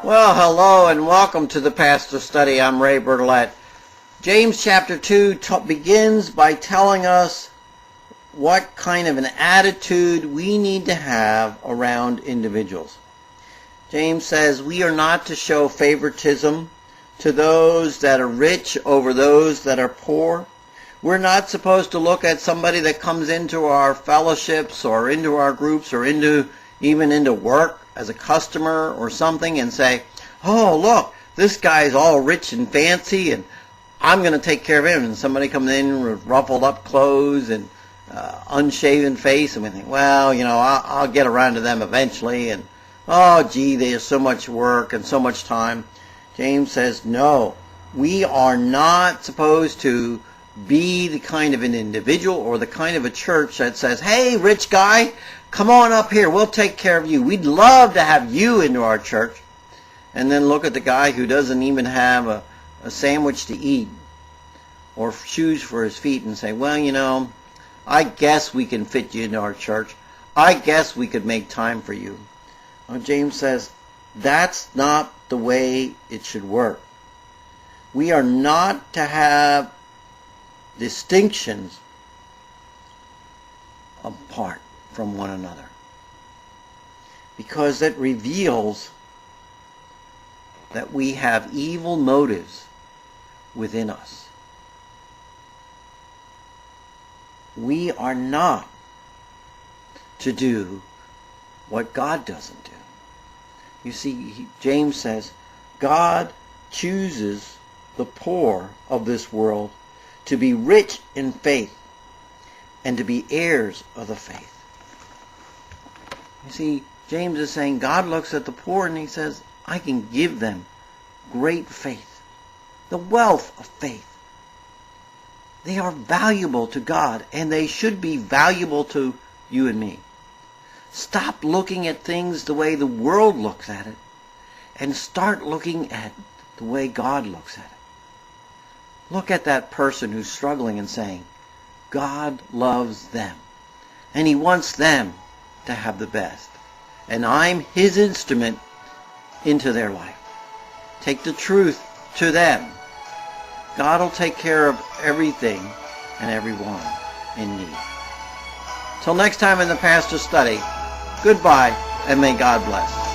Well, hello and welcome to the Pastor Study. I'm Ray Bertolet. James chapter 2 begins by telling us what kind of an attitude we need to have around individuals. James says we are not to show favoritism to those that are rich over those that are poor. We're not supposed to look at somebody that comes into our fellowships or into our groups or even into work as a customer or something and say, oh, look, this guy's all rich and fancy and I'm going to take care of him. And somebody comes in with ruffled up clothes and unshaven face, and we think, well, I'll get around to them eventually, and oh, gee, there's so much work and so much time. James says, no, we are not supposed to be the kind of an individual or the kind of a church that says, hey, rich guy, come on up here, we'll take care of you. We'd love to have you into our church. And then look at the guy who doesn't even have a sandwich to eat or shoes for his feet and say, well, I guess we can fit you into our church. I guess we could make time for you. Well, James says, that's not the way it should work. We are not to have distinctions apart from one another, because it reveals that we have evil motives within us. We are not to do what God doesn't do. You see, James says, God chooses the poor of this world to be rich in faith and to be heirs of the faith. You see, James is saying God looks at the poor and he says, I can give them great faith, the wealth of faith. They are valuable to God, and they should be valuable to you and me. Stop looking at things the way the world looks at it, and start looking at the way God looks at it. Look at that person who's struggling and saying, God loves them, and He wants them to have the best. And I'm His instrument into their life. Take the truth to them. God will take care of everything and everyone in need. Till next time in the Pastor Study, goodbye and may God bless.